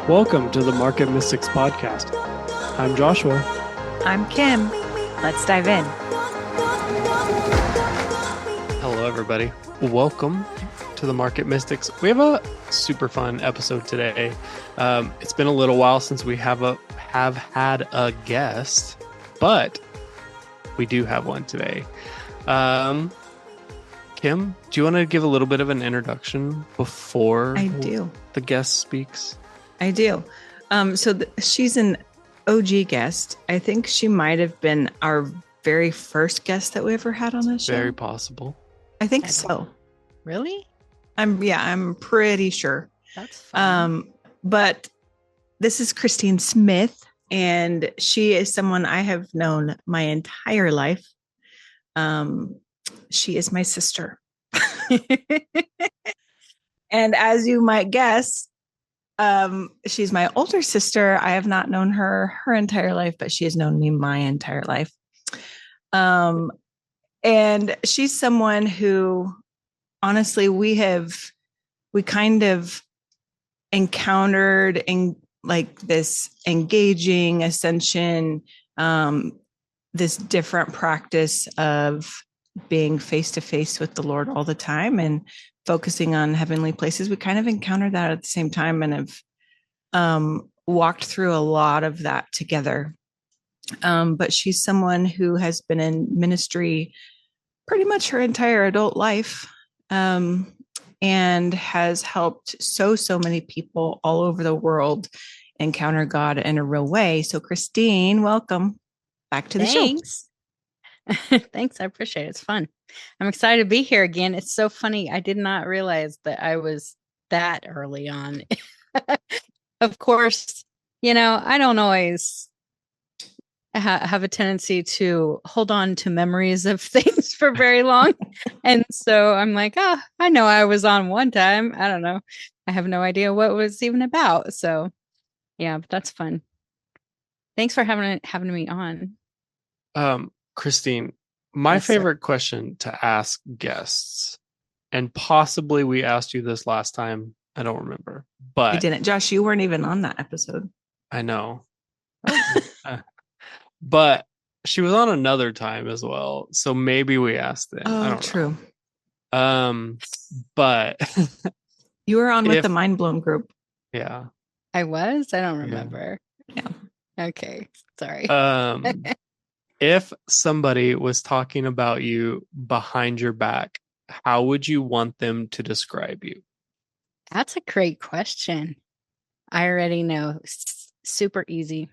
Welcome to the Market Mystics podcast. I'm Joshua. I'm Kim. Let's dive in. Hello, everybody. Welcome to the Market Mystics. We have a super fun episode today. It's been a little while since we have had a guest, but we do have one today. Kim, do you want to give a little bit of an introduction before the guest speaks? I do. She's an OG guest. I think she might have been our very first guest that we ever had on this show. Very possible. I think so. Really? I'm pretty sure. That's fun. But this is Christine Smith, and she is someone I have known my entire life. She is my sister. And as you might guess, she's my older sister. I have not known her entire life, but she has known me my entire life. And she's someone who, honestly, we kind of encountered in like this engaging ascension, this different practice of being face to face with the Lord all the time and focusing on heavenly places. We kind of encountered that at the same time and have walked through a lot of that together. But she's someone who has been in ministry pretty much her entire adult life, and has helped so many people all over the world encounter God in a real way. So Christine, welcome back to the show. Thanks. I appreciate it. It's fun. I'm excited to be here again. It's so funny. I did not realize that I was that early on. Of course, I don't always have a tendency to hold on to memories of things for very long. And so I'm like, I know I was on one time. I don't know. I have no idea what it was even about. So yeah, but that's fun. Thanks for having me on. Christine, my favorite question to ask guests, and possibly we asked you this last time, I don't remember, but we didn't. Josh, you weren't even on that episode. I know. But she was on another time as well, so maybe we asked it. Oh, true. But you were on with the Mind Blown group. Yeah. I was? I don't remember. Yeah. Okay. Sorry. If somebody was talking about you behind your back, how would you want them to describe you? That's a great question. I already know. Super easy.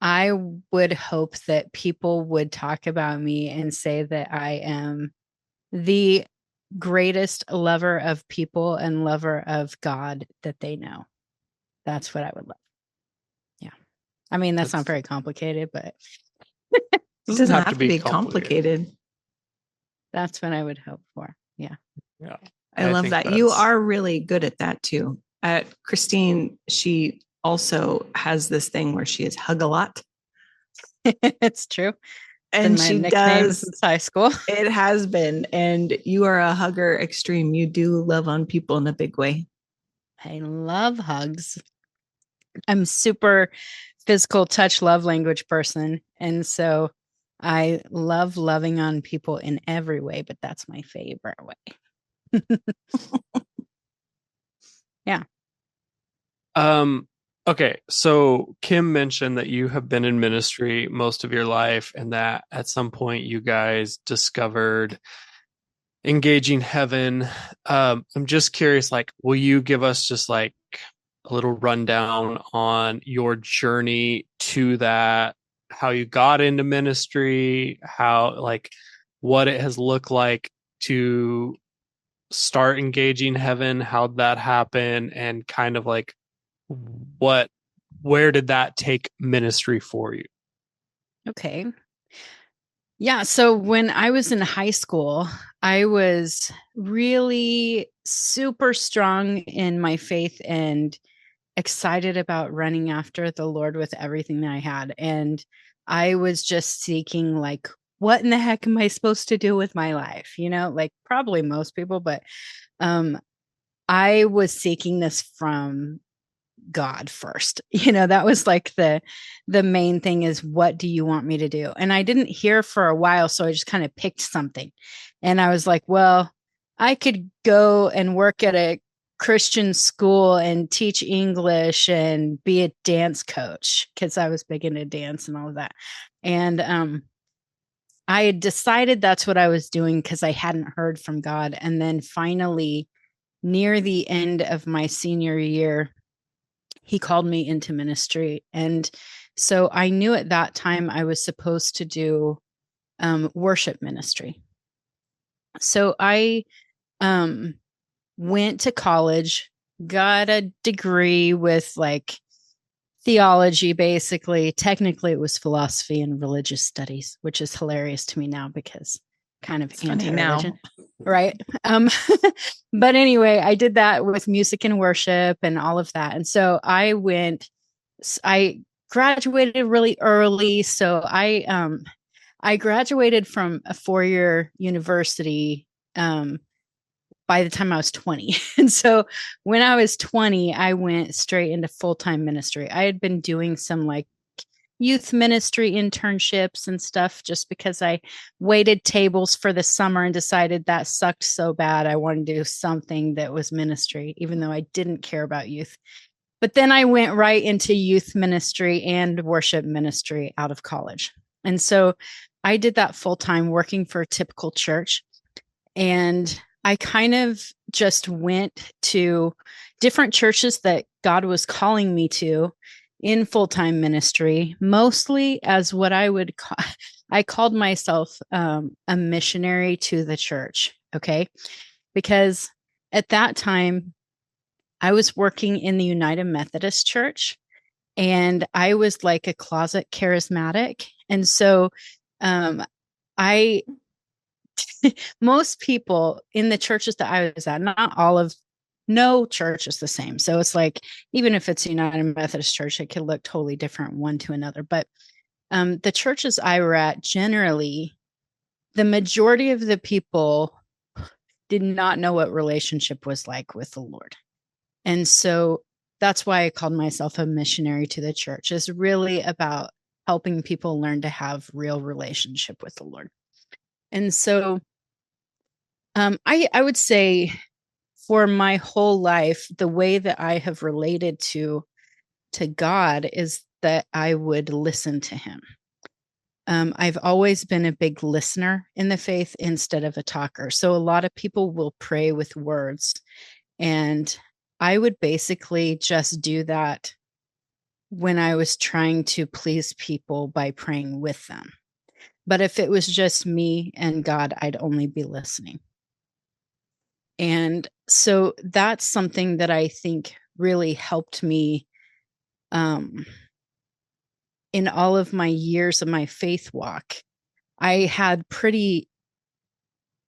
I would hope that people would talk about me and say that I am the greatest lover of people and lover of God that they know. That's what I would love. Yeah. I mean, that's not very complicated, but it doesn't have to be complicated. That's what I would hope for. Yeah. Yeah. I love that. You are really good at that too. Christine, she also has this thing where she is hug a lot. It's true. And she does since high school. It has been. And you are a hugger extreme. You do love on people in a big way. I love hugs. I'm super physical touch love language person. And so I love loving on people in every way, but that's my favorite way. Yeah. Okay. So Kim mentioned that you have been in ministry most of your life and that at some point you guys discovered Engaging Heaven. I'm just curious, will you give us just a little rundown on your journey to that, how you got into ministry, how what it has looked like to start Engaging Heaven, how that happened, and kind of where did that take ministry for you? Okay. Yeah. So when I was in high school, I was really super strong in my faith and excited about running after the Lord with everything that I had. And I was just seeking what in the heck am I supposed to do with my life? Probably most people, but I was seeking this from God first. That was like the main thing is, what do you want me to do? And I didn't hear for a while. So I just kind of picked something. And I was like, well, I could go and work at a Christian school and teach English and be a dance coach, because I was big into dance and all of that. And I had decided that's what I was doing because I hadn't heard from God. And then finally, near the end of my senior year, he called me into ministry. And so I knew at that time I was supposed to do worship ministry. So I went to college, got a degree with like theology, basically. Technically, it was philosophy and religious studies, which is hilarious to me now because kind of anti-religion, right? But anyway, I did that with music and worship and all of that. And so I graduated really early. So I graduated from a 4-year university by the time I was 20. And so when I was 20, I went straight into full-time ministry. I had been doing some like youth ministry internships and stuff just because I waited tables for the summer and decided that sucked so bad. I wanted to do something that was ministry, even though I didn't care about youth. But then I went right into youth ministry and worship ministry out of college. And so I did that full-time, working for a typical church. And I kind of just went to different churches that God was calling me to in full-time ministry, mostly as what I would call, I called myself a missionary to the church. Okay. Because at that time I was working in the United Methodist Church, and I was like a closet charismatic. And so most people in the churches that I was at, no church is the same. So it's like, even if it's a United Methodist Church, it could look totally different one to another. But the churches I were at, generally, the majority of the people did not know what relationship was like with the Lord. And so that's why I called myself a missionary to the church. It's really about helping people learn to have real relationship with the Lord. And so I would say for my whole life, the way that I have related to God is that I would listen to him. I've always been a big listener in the faith instead of a talker. So a lot of people will pray with words, and I would basically just do that when I was trying to please people by praying with them. But if it was just me and God, I'd only be listening. And so that's something that I think really helped me in all of my years of my faith walk. I had pretty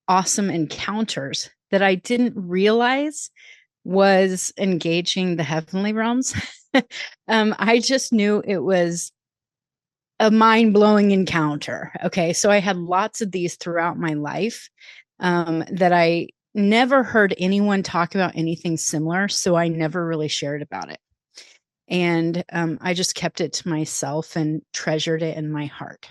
awesome encounters that I didn't realize was engaging the heavenly realms. I just knew it was a mind-blowing encounter. Okay. So I had lots of these throughout my life that I never heard anyone talk about anything similar. So I never really shared about it. And I just kept it to myself and treasured it in my heart.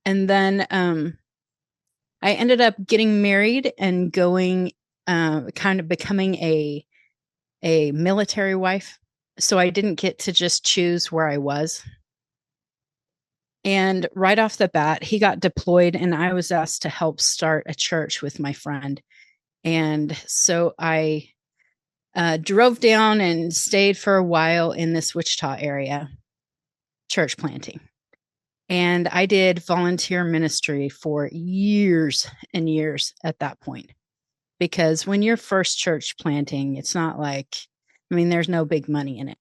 And then I ended up getting married and going, kind of becoming a military wife. So I didn't get to just choose where I was. And right off the bat, he got deployed, and I was asked to help start a church with my friend. And so I drove down and stayed for a while in this Wichita area, church planting. And I did volunteer ministry for years and years at that point. Because when you're first church planting, it's not like, there's no big money in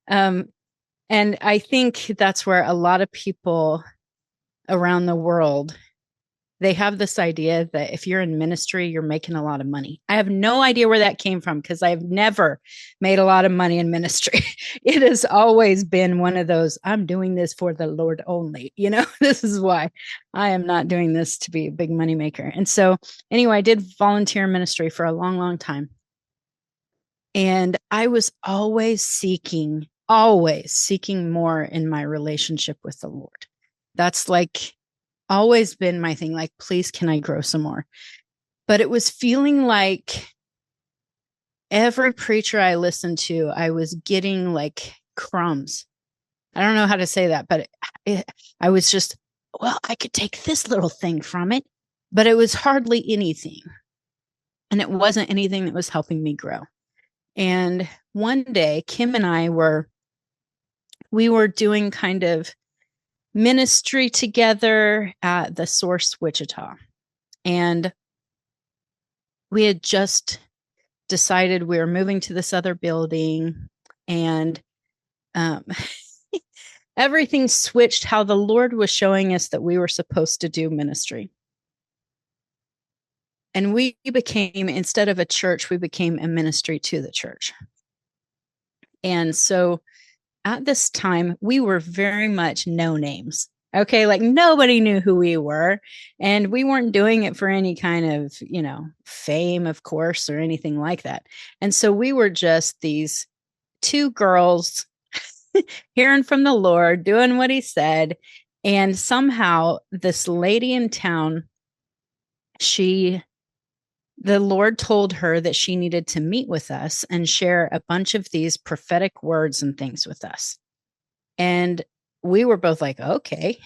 it. And I think that's where a lot of people around the world, they have this idea that if you're in ministry, you're making a lot of money. I have no idea where that came from, because I've never made a lot of money in ministry. It has always been one of those, I'm doing this for the Lord only. This is why I am not doing this to be a big money maker. And so anyway, I did volunteer ministry for a long, long time. And I was always seeking more in my relationship with the Lord. That's like always been my thing. Like, please, can I grow some more? But it was feeling like every preacher I listened to, I was getting like crumbs. I don't know how to say that, but I was just, well, I could take this little thing from it, but it was hardly anything. And it wasn't anything that was helping me grow. And one day, Kim and I we were doing kind of ministry together at the Source Wichita. And we had just decided we were moving to this other building, and everything switched how the Lord was showing us that we were supposed to do ministry. And we became, instead of a church, we became a ministry to the church. And so at this time, we were very much no names. Okay, like nobody knew who we were, and we weren't doing it for any kind of, fame, of course, or anything like that. And so we were just these two girls hearing from the Lord, doing what he said. And somehow this lady in town, the Lord told her that she needed to meet with us and share a bunch of these prophetic words and things with us. And we were both like, okay.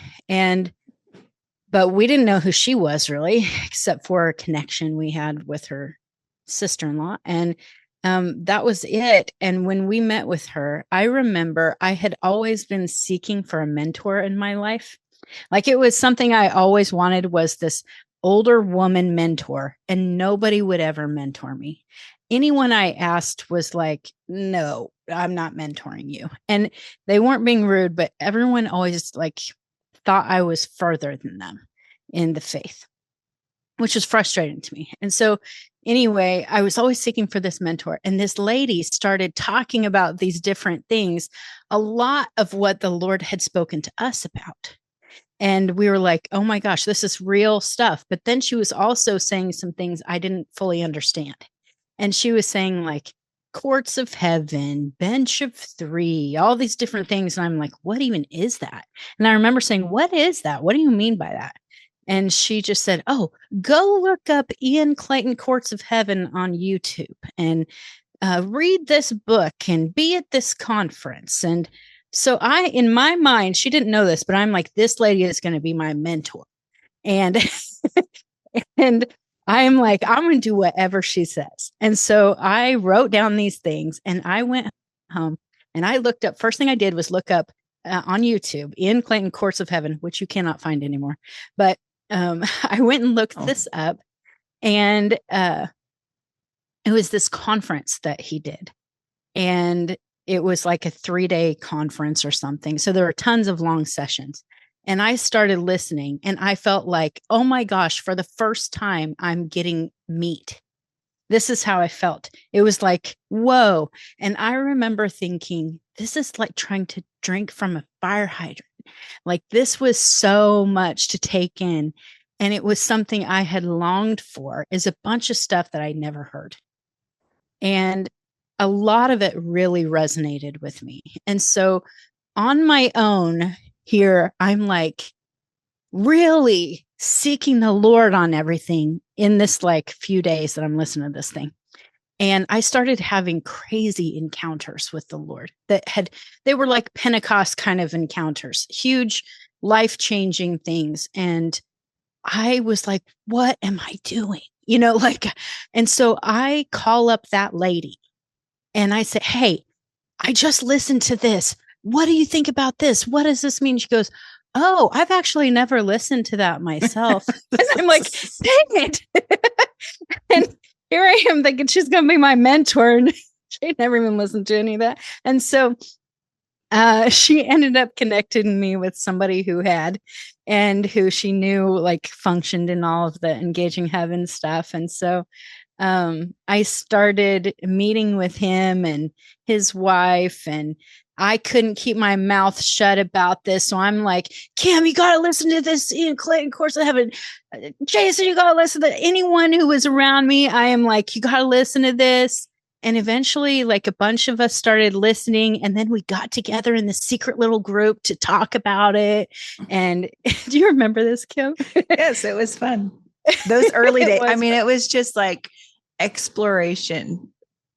But we didn't know who she was really, except for a connection we had with her sister-in-law. And that was it. And when we met with her, I remember I had always been seeking for a mentor in my life. Like, it was something I always wanted, was this older woman mentor, and nobody would ever mentor me. Anyone I asked was like, no, I'm not mentoring you. And they weren't being rude, but everyone always like thought I was further than them in the faith, which was frustrating to me. And so anyway, I was always seeking for this mentor, and this lady started talking about these different things, a lot of what the Lord had spoken to us about. And we were like, oh my gosh, this is real stuff. But then she was also saying some things I didn't fully understand. And she was saying like courts of heaven, bench of three, all these different things. And I'm like, what even is that? And I remember saying, what is that? What do you mean by that? And she just said, oh, go look up Ian Clayton Courts of Heaven on YouTube and read this book and be at this conference. And so in my mind, she didn't know this, but I'm like, this lady is going to be my mentor. And, and I'm like, I'm going to do whatever she says. And so I wrote down these things, and I went home and I looked up, first thing I did was look up on YouTube, Ian Clayton Courts of Heaven, which you cannot find anymore. But I went and looked this up, and it was this conference that he did. And it was like a 3-day conference or something. So there were tons of long sessions. And I started listening, and I felt like, oh my gosh, for the first time, I'm getting meat. This is how I felt. It was like, whoa. And I remember thinking, this is like trying to drink from a fire hydrant. Like, this was so much to take in. And it was something I had longed for, is a bunch of stuff that I never heard. And a lot of it really resonated with me. And so on my own here, I'm like really seeking the Lord on everything in this like few days that I'm listening to this thing. And I started having crazy encounters with the Lord they were like Pentecost kind of encounters, huge life-changing things. And I was like, what am I doing? And so I call up that lady and I say, hey, I just listened to this. What do you think about this? What does this mean? She goes, oh, I've actually never listened to that myself. And I'm like, dang it. And here I am thinking she's going to be my mentor. And she never even listened to any of that. And so she ended up connecting me with somebody who had, and who she knew like functioned in all of the Engaging Heaven stuff. And so I started meeting with him and his wife, and I couldn't keep my mouth shut about this. So I'm like, Kim, you got to listen to this Ian Clayton Course of Heaven. Jason, you got to listen to anyone who was around me. I am like, you got to listen to this. And eventually, like a bunch of us started listening. And then we got together in the secret little group to talk about it. And do you remember this, Kim? Yes, it was fun. Those early days. I mean, fun. it was just like exploration.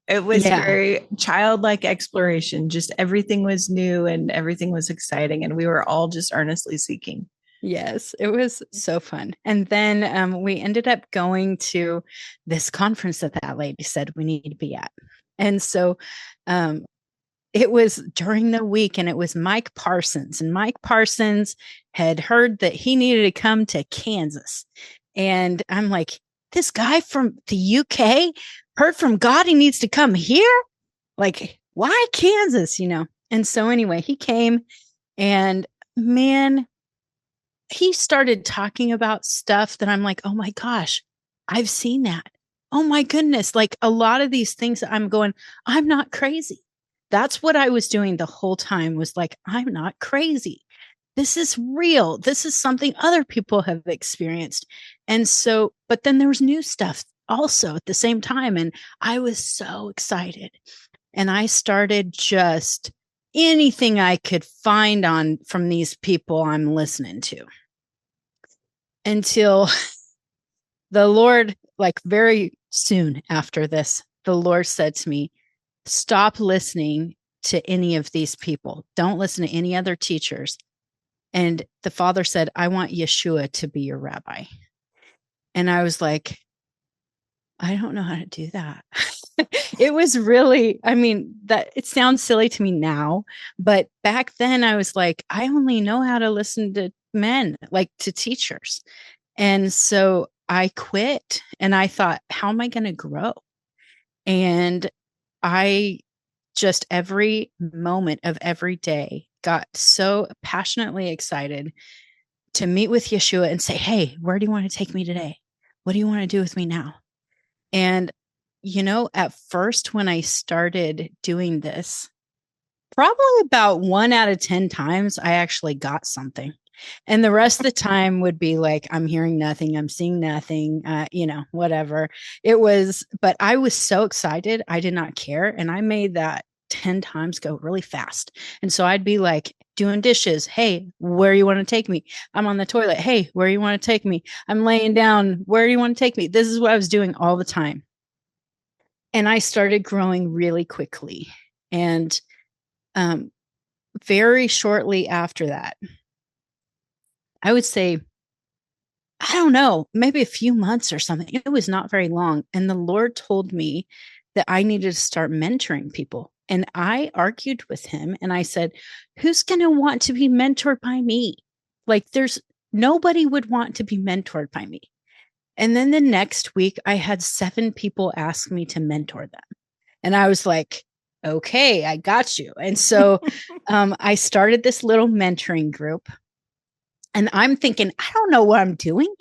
It was very childlike exploration. Just everything was new and everything was exciting. And we were all just earnestly seeking. Yes, it was so fun. And then we ended up going to this conference that lady said we need to be at. And so it was during the week, and it was Mike Parsons. And Mike Parsons had heard that he needed to come to Kansas. And I'm like, this guy from the UK heard from God, he needs to come here? Like, why Kansas, And so anyway, he came, and man, he started talking about stuff that I'm like, oh my gosh, I've seen that. Oh my goodness. Like a lot of these things that I'm going, I'm not crazy. That's what I was doing the whole time, was like, I'm not crazy. This is real. This is something other people have experienced. And so, but then there was new stuff also at the same time. And I was so excited. And I started just anything I could find on from these people I'm listening to, until the Lord, like very soon after this, the Lord said to me, stop listening to any of these people. Don't listen to any other teachers. And the Father said, I want Yeshua to be your rabbi. And I was like, I don't know how to do that. It was really, I mean, that it sounds silly to me now, but back then I was like, I only know how to listen to men, like to teachers. And so I quit, and I thought, how am I going to grow? And I just every moment of every day got so passionately excited to meet with Yeshua and say, hey, where do you want to take me today? What do you want to do with me now? And, at first when I started doing this, probably about 1 out of 10 times, I actually got something. And the rest of the time would be like, I'm hearing nothing, I'm seeing nothing, whatever it was. But I was so excited, I did not care. And I made that 10 times go really fast. And so I'd be like doing dishes. Hey, where do you want to take me? I'm on the toilet. Hey, where do you want to take me? I'm laying down. Where do you want to take me? This is what I was doing all the time. And I started growing really quickly. And very shortly after that, I would say, I don't know, maybe a few months or something. It was not very long. And the Lord told me that I needed to start mentoring people. And I argued with him and I said, who's going to want to be mentored by me? Like nobody would want to be mentored by me. And then the next week I had 7 people ask me to mentor them. And I was like, okay, I got you. And so I started this little mentoring group. And I'm thinking, I don't know what I'm doing.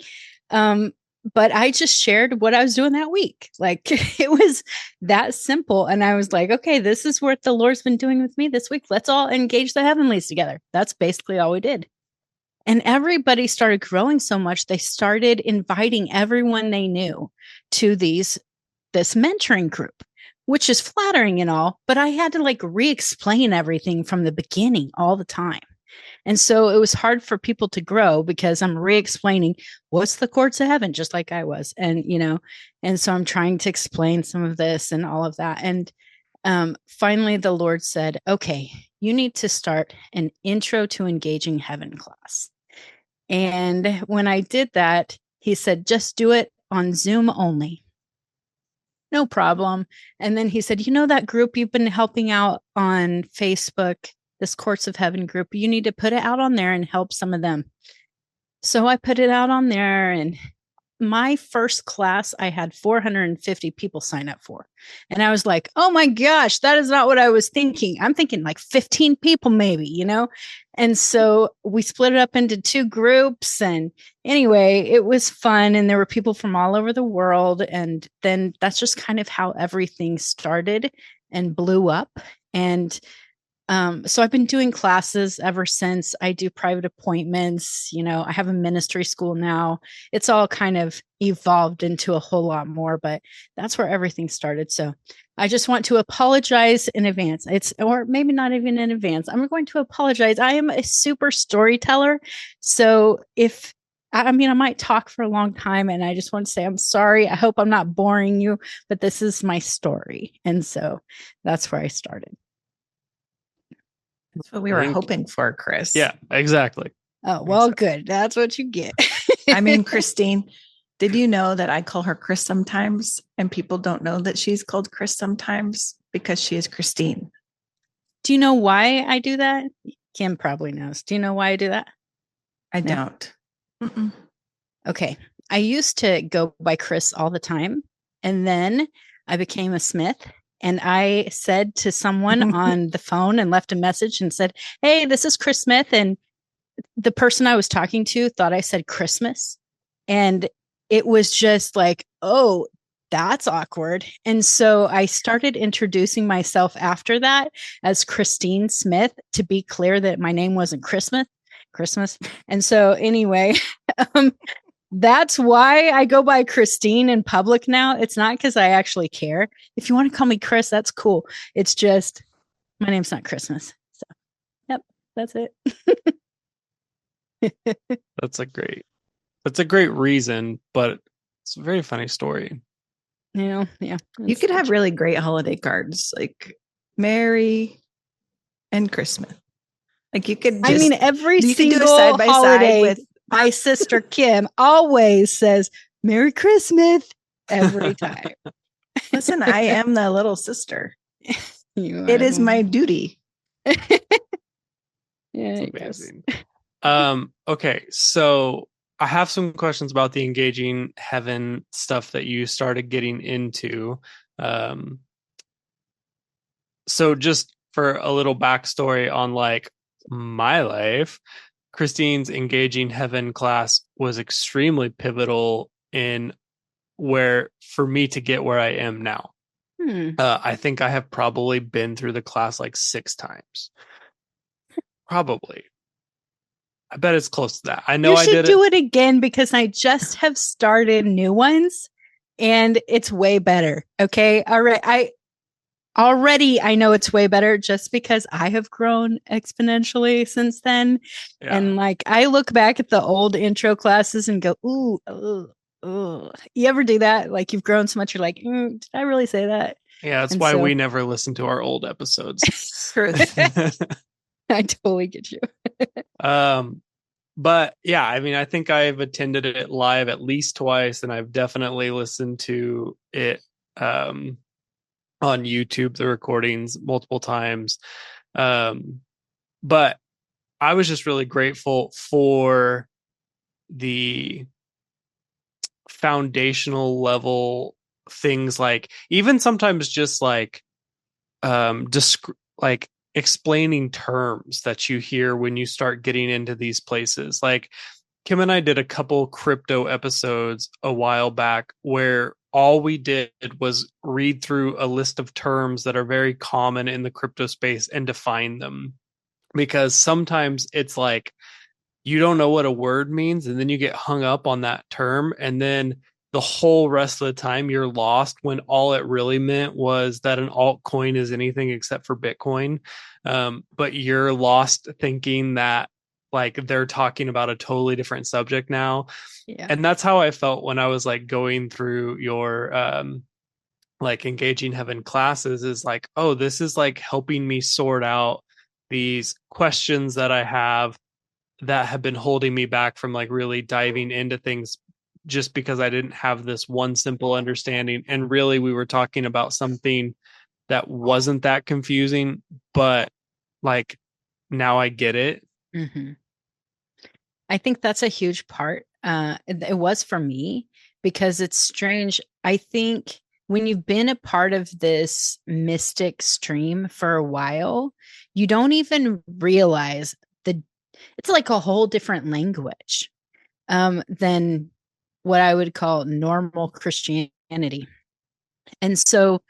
But I just shared what I was doing that week. Like it was that simple. And I was like, okay, this is what the Lord's been doing with me this week. Let's all engage the heavenlies together. That's basically all we did. And everybody started growing so much. They started inviting everyone they knew to this mentoring group, which is flattering and all, but I had to like re-explain everything from the beginning all the time. And so it was hard for people to grow because I'm re-explaining what's the courts of heaven, just like I was. And, and so I'm trying to explain some of this and all of that. And finally, the Lord said, okay, you need to start an intro to engaging heaven class. And when I did that, he said, just do it on Zoom only. No problem. And then he said, that group you've been helping out on Facebook, this Courts of Heaven group, you need to put it out on there and help some of them. So I put it out on there, and my first class, I had 450 people sign up for. And I was like, oh my gosh, that is not what I was thinking. I'm thinking like 15 people maybe, And so we split it up into 2 groups. And anyway, it was fun. And there were people from all over the world. And then that's just kind of how everything started and blew up. And So I've been doing classes ever since. I do private appointments. I have a ministry school now. It's all kind of evolved into a whole lot more, but that's where everything started. So I just want to apologize in advance. Or maybe not even in advance. I'm going to apologize. I am a super storyteller. So I might talk for a long time, and I just want to say I'm sorry. I hope I'm not boring you, but this is my story. And so that's where I started. That's what we were hoping for, Chris. Yeah, exactly. Oh, well, good. That's what you get. I mean, Christine, did you know that I call her Chris sometimes, and people don't know that she's called Chris sometimes because she is Christine? Do you know why I do that? Kim probably knows. Do you know why I do that? I don't. Mm-mm. Okay. I used to go by Chris all the time, and then I became a Smith. And I said to someone on the phone and left a message and said, "Hey, this is Chris Smith." And the person I was talking to thought I said Christmas. And it was just like, oh, that's awkward. And so I started introducing myself after that as Christine Smith, to be clear that my name wasn't Christmas. And so anyway, that's why I go by Christine in public now. It's not because I actually care. If you want to call me Chris, that's cool. It's just my name's not Christmas. So, yep, that's it. That's a great reason, but it's a very funny story. Yeah. You could have really great holiday cards like Merry and Christmas. Like you could every you single could do a side by holiday side with my sister Kim always says Merry Christmas every time. Listen, I am the little sister. It is my duty. Yeah, amazing. Okay, so I have some questions about the engaging heaven stuff that you started getting into. So just for a little backstory on like my life, Christine's engaging heaven class was extremely pivotal for me to get where I am now. I think I have probably been through the class like 6 times. Probably. I bet it's close to that. I know I did it. You should do it again because I just have started new ones and it's way better. Okay. All right. I know it's way better just because I have grown exponentially since then. Yeah. And like, I look back at the old intro classes and go, ooh. You ever do that? Like you've grown so much. You're like, did I really say that? Yeah. That's why we never listen to our old episodes. I totally get you. But yeah, I mean, I think I've attended it live at least twice, and I've definitely listened to it on YouTube, the recordings multiple times. But I was just really grateful for the foundational level things, like even sometimes just like explaining terms that you hear when you start getting into these places. Like Kim and I did a couple crypto episodes a while back where all we did was read through a list of terms that are very common in the crypto space and define them. Because sometimes it's like you don't know what a word means, and then you get hung up on that term, and then the whole rest of the time you're lost when all it really meant was that an altcoin is anything except for Bitcoin. But you're lost thinking that like they're talking about a totally different subject now. Yeah. And that's how I felt when I was like going through your like engaging heaven classes, is like, oh, this is like helping me sort out these questions that I have that have been holding me back from like really diving into things, just because I didn't have this one simple understanding. And really we were talking about something that wasn't that confusing, but like now I get it. Mm-hmm. I think that's a huge part. It was for me, because it's strange. I think when you've been a part of this mystic stream for a while, you don't even realize it's like a whole different language than what I would call normal Christianity. And so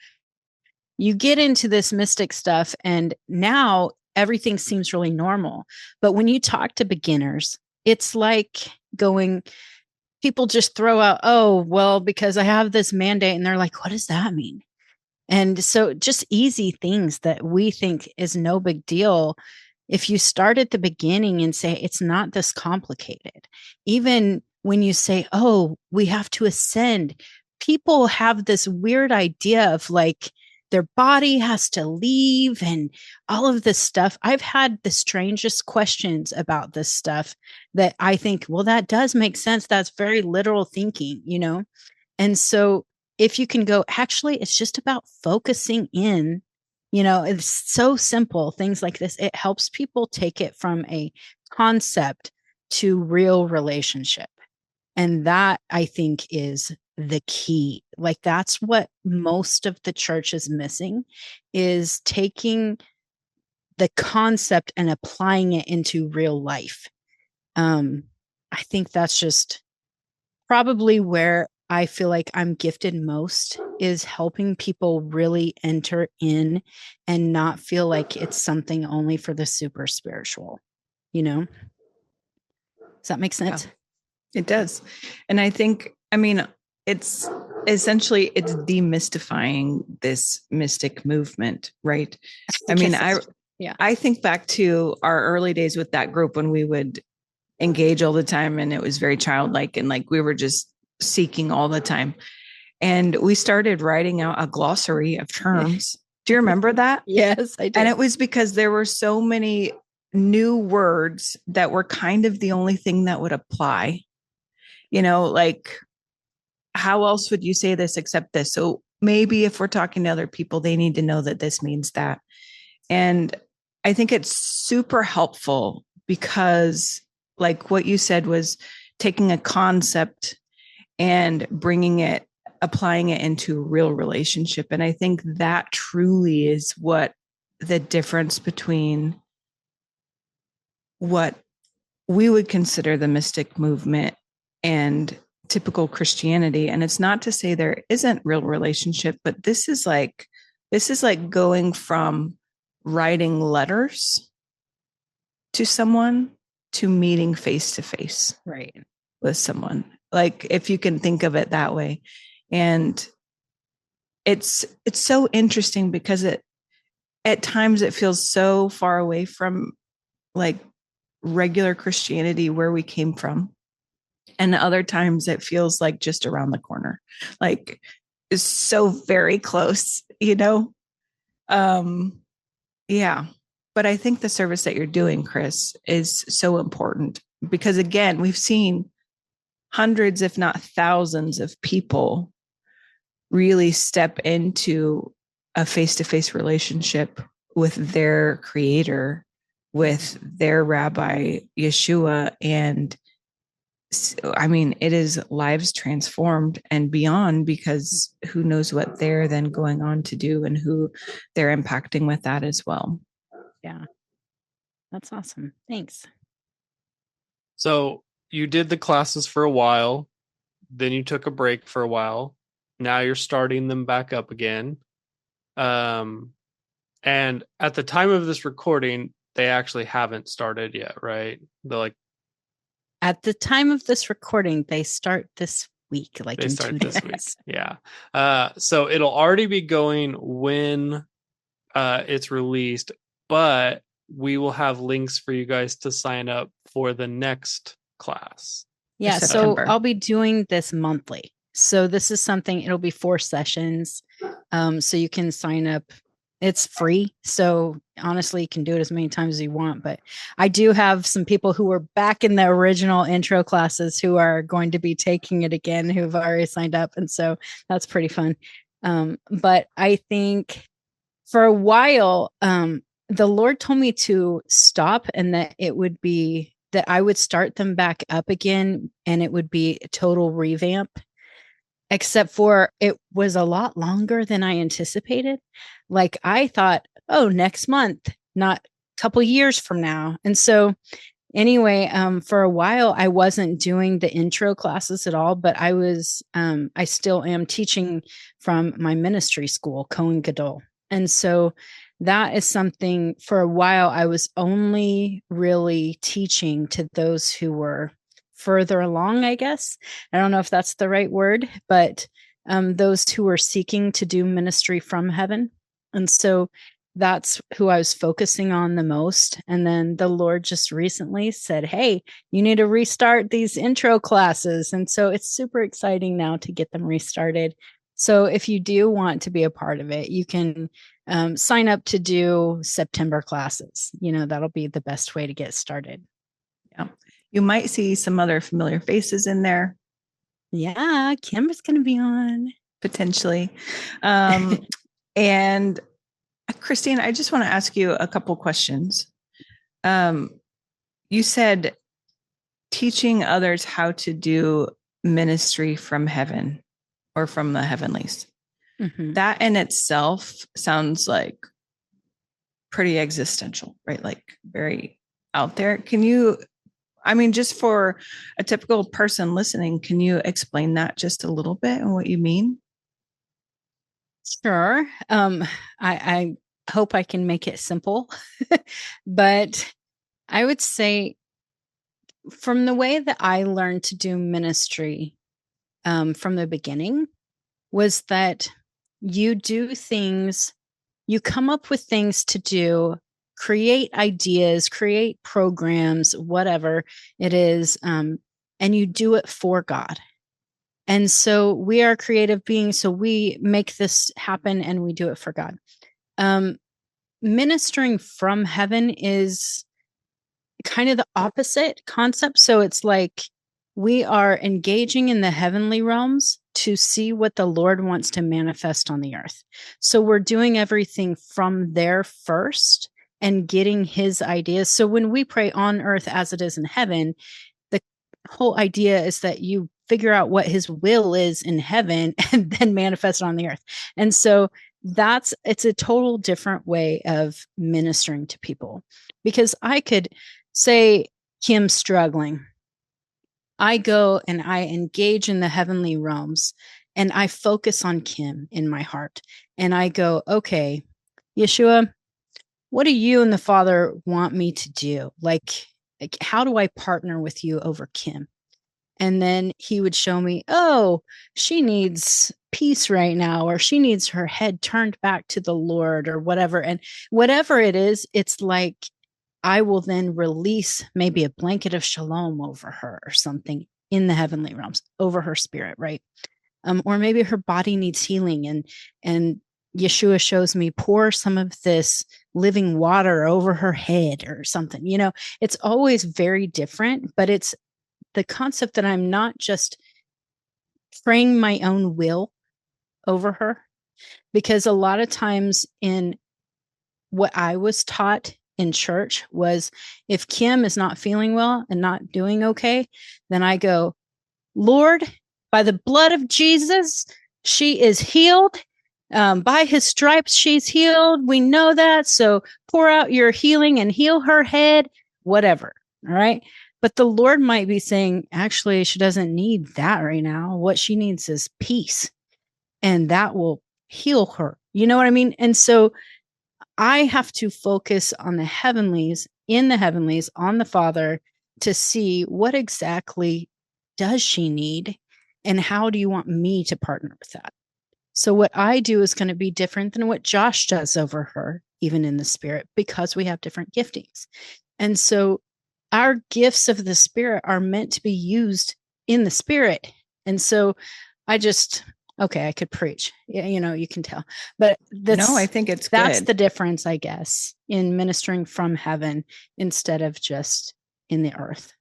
you get into this mystic stuff, and now everything seems really normal. But when you talk to beginners, it's like people just throw out, oh, well, because I have this mandate, and they're like, what does that mean? And so just easy things that we think is no big deal. If you start at the beginning and say, it's not this complicated, even when you say, oh, we have to ascend, people have this weird idea of like their body has to leave and all of this stuff. I've had the strangest questions about this stuff that I think, well, that does make sense. That's very literal thinking, you know? And so if you can go, actually, it's just about focusing in, you know, it's so simple. Things like this, it helps people take it from a concept to real relationship. And that, I think, is the key. Like, that's what most of the church is missing, is taking the concept and applying it into real life. I think that's just probably where I feel like I'm gifted most, is helping people really enter in and not feel like it's something only for the super spiritual, you know? Does that make sense? Yeah, it does. And I think, I mean, it's essentially, it's demystifying this mystic movement, right? I mean, I think back to our early days with that group when we would engage all the time, and it was very childlike, and like we were just seeking all the time. And we started writing out a glossary of terms. Do you remember that? Yes, I do. And it was because there were so many new words that were kind of the only thing that would apply. You know, like, how else would you say this except this? So maybe if we're talking to other people, they need to know that this means that. And I think it's super helpful because, like what you said, was taking a concept and applying it into real relationship. And I think that truly is what the difference between what we would consider the mystic movement and typical Christianity. And it's not to say there isn't real relationship, but this is like going from writing letters to someone to meeting face to face, right, with someone. Like, if you can think of it that way. And it's so interesting because at times it feels so far away from like regular Christianity where we came from. And other times it feels like just around the corner, like it's so very close, you know? Yeah. But I think the service that you're doing, Chris, is so important because, again, we've seen hundreds, if not thousands of people really step into a face-to-face relationship with their creator, with their rabbi, Yeshua. And I mean, it is lives transformed and beyond, because who knows what they're then going on to do and who they're impacting with that as well. Yeah. That's awesome. Thanks. So you did the classes for a while, then you took a break for a while. Now you're starting them back up again. And at the time of this recording, they actually haven't started yet, right? They're like, at the time of this recording, they start this week, like they in start 2 this days. week. Yeah. So it'll already be going when it's released, but we will have links for you guys to sign up for the next class. Yeah. So I'll be doing this monthly. So this is something, it'll be 4 sessions. So you can sign up. It's free. So honestly, you can do it as many times as you want. But I do have some people who were back in the original intro classes who are going to be taking it again, who've already signed up. And so that's pretty fun. But I think for a while, the Lord told me to stop, and that it would be that I would start them back up again, and it would be a total revamp. Except for it was a lot longer than I anticipated. Like, I thought, oh, next month, not a couple years from now. And so anyway, for a while, I wasn't doing the intro classes at all, but I still am teaching from my ministry school, Cohen Gadol. And so that is something for a while I was only really teaching to those who were further along, I guess. I don't know if that's the right word, but those who were seeking to do ministry from heaven. And so that's who I was focusing on the most. And then the Lord just recently said, hey, you need to restart these intro classes. And so it's super exciting now to get them restarted. So if you do want to be a part of it, you can sign up to do September classes. That'll be the best way to get started. Yeah. You might see some other familiar faces in there. Yeah, Kim is going to be on. Potentially. And Christine, I just want to ask you a couple questions. You said teaching others how to do ministry from heaven or from the heavenlies. Mm-hmm. That in itself sounds like pretty existential, right? Like very out there. Just for a typical person listening, can you explain that just a little bit and what you mean? Sure. I hope I can make it simple, but I would say from the way that I learned to do ministry from the beginning was that you do things, you come up with things to do, create ideas, create programs, whatever it is, and you do it for God. And so we are creative beings, so we make this happen and we do it for God. Ministering from heaven is kind of the opposite concept. So it's like we are engaging in the heavenly realms to see what the Lord wants to manifest on the earth. So we're doing everything from there first and getting his ideas. So when we pray on earth as it is in heaven, the whole idea is that you figure out what his will is in heaven and then manifest it on the earth. And so it's a total different way of ministering to people, because I could say Kim's struggling. I go and I engage in the heavenly realms and I focus on Kim in my heart. And I go, okay, Yeshua, what do you and the Father want me to do? Like how do I partner with you over Kim? And then he would show me, oh, she needs peace right now, or she needs her head turned back to the Lord, or whatever. And whatever it is, it's like I will then release maybe a blanket of shalom over her or something in the heavenly realms over her spirit, right? Or maybe her body needs healing, and Yeshua shows me pour some of this living water over her head or something. It's always very different, but it's the concept that I'm not just praying my own will over her, because a lot of times in what I was taught in church was if Kim is not feeling well and not doing okay, then I go, Lord, by the blood of Jesus, she is healed. By his stripes, she's healed. We know that. So pour out your healing and heal her head, whatever. All right. But the Lord might be saying, actually, she doesn't need that right now. What she needs is peace, and that will heal her. You know what I mean? And so I have to focus on the heavenlies, in the heavenlies, on the Father, to see what exactly does she need and how do you want me to partner with that? So what I do is going to be different than what Josh does over her, even in the spirit, because we have different giftings. And so our gifts of the spirit are meant to be used in the spirit. And so I could preach. You can tell. But I think that's the difference, I guess, in ministering from heaven instead of just in the earth,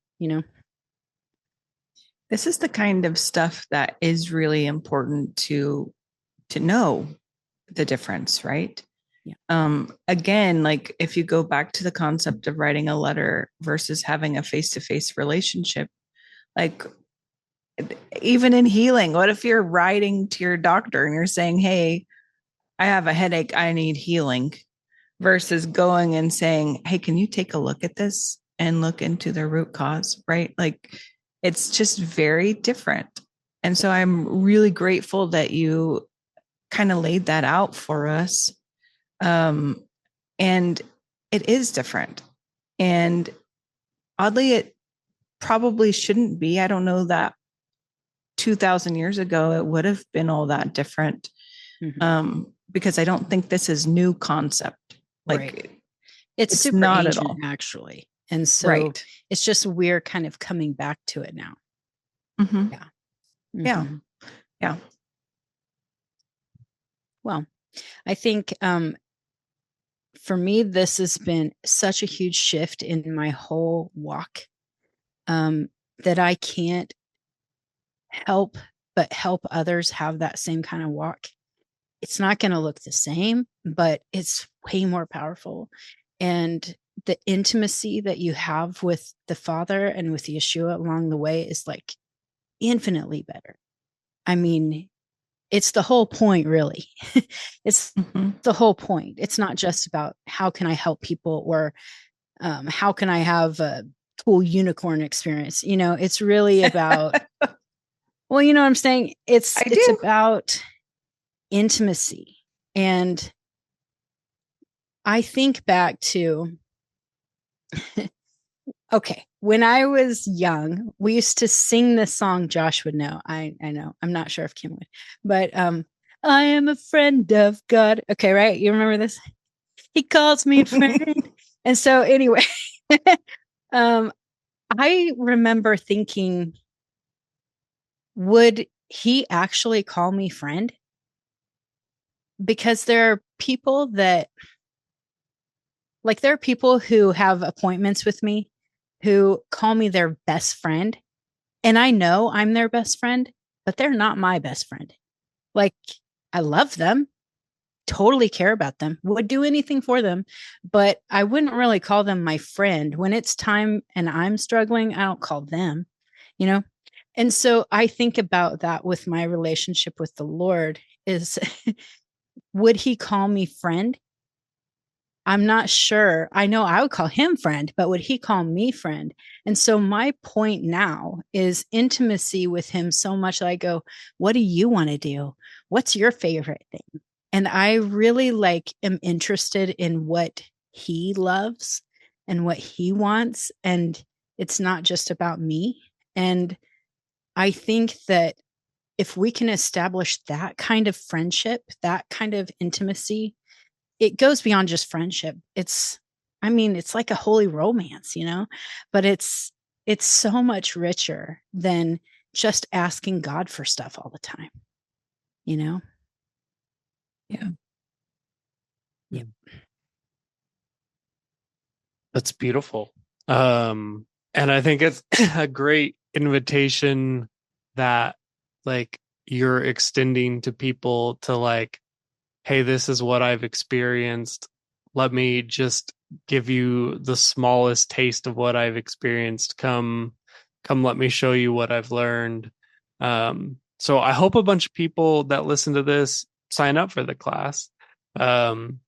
This is the kind of stuff that is really important to know the difference, right? Yeah. Again, like if you go back to the concept of writing a letter versus having a face-to-face relationship, like even in healing, what if you're writing to your doctor and you're saying, hey, I have a headache, I need healing, versus going and saying, hey, can you take a look at this and look into the root cause, right? Like it's just very different. And so I'm really grateful that you kind of laid that out for us. And it is different. And oddly, it probably shouldn't be. I don't know that 2,000 years ago, it would have been all that different. Because I don't think this is new concept. Like right. It's super not ancient, at all. actually. And so it's just we're kind of coming back to it now. Yeah. Yeah. Well, I think for me, this has been such a huge shift in my whole walk that I can't help but help others have that same kind of walk. It's not going to look the same, but it's way more powerful. And the intimacy that you have with the Father and with Yeshua along the way is like infinitely better. I mean, it's the whole point, really. It's the whole point. It's not just about how can I help people or how can I have a cool unicorn experience. You know, it's really about, well, you know what I'm saying? It's about intimacy. And I think back to, okay, when I was young, we used to sing this song. Josh would know. I know. I'm not sure if Kim would, but I am a friend of God. Okay, right? You remember this? He calls me a friend. And so anyway, I remember thinking, would he actually call me friend? Because there are people that, like, there are people who have appointments with me who call me their best friend. And I know I'm their best friend, but they're not my best friend. Like, I love them, totally care about them, would do anything for them, but I wouldn't really call them my friend. When it's time and I'm struggling, I don't call them, you know? And so I think about that with my relationship with the Lord is, would he call me friend? I'm not sure. I know I would call him friend, but would he call me friend? And so my point now is intimacy with him so much that I go, what do you want to do? What's your favorite thing? And I really am interested in what he loves and what he wants. And it's not just about me. And I think that if we can establish that kind of friendship, that kind of intimacy, it goes beyond just friendship. It's like a holy romance, you know, but it's so much richer than just asking God for stuff all the time, you know? Yeah. Yeah. That's beautiful. And I think it's a great invitation that you're extending to people to hey, this is what I've experienced. Let me just give you the smallest taste of what I've experienced. Come let me show you what I've learned. So I hope a bunch of people that listen to this sign up for the class. And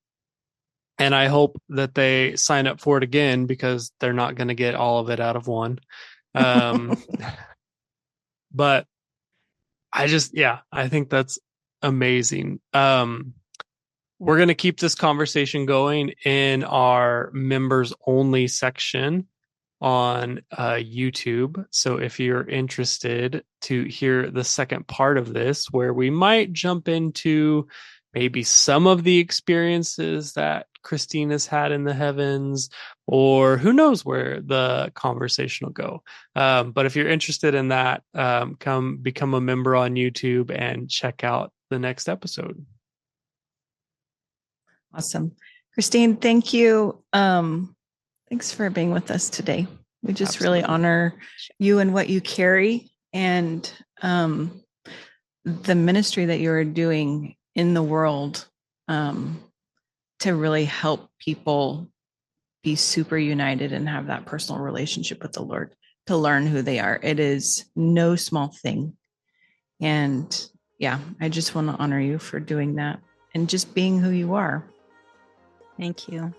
I hope that they sign up for it again because they're not going to get all of it out of one. But I think that's amazing. We're going to keep this conversation going in our members only section on YouTube. So if you're interested to hear the second part of this, where we might jump into maybe some of the experiences that Christine has had in the heavens, or who knows where the conversation will go. But if you're interested in that, come become a member on YouTube and check out the next episode. Awesome. Christine, thank you. Thanks for being with us today. We just really honor you and what you carry and the ministry that you're doing in the world to really help people be super united and have that personal relationship with the Lord, to learn who they are. It is no small thing. And I just want to honor you for doing that and just being who you are. Thank you.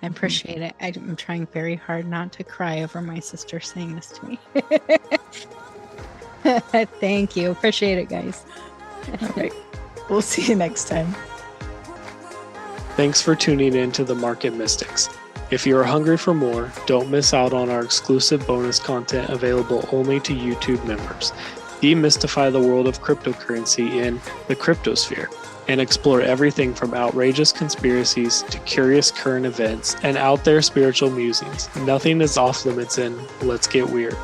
I appreciate it. I'm trying very hard not to cry over my sister saying this to me. Thank you. Appreciate it, guys. All right. We'll see you next time. Thanks for tuning in to the Market Mystics. If you are hungry for more, don't miss out on our exclusive bonus content available only to YouTube members. Demystify the world of cryptocurrency in the cryptosphere and explore everything from outrageous conspiracies to curious current events and out there spiritual musings. Nothing is off limits in Let's Get Weird.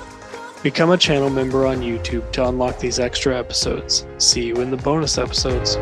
Become a channel member on YouTube to unlock these extra episodes. See you in the bonus episodes.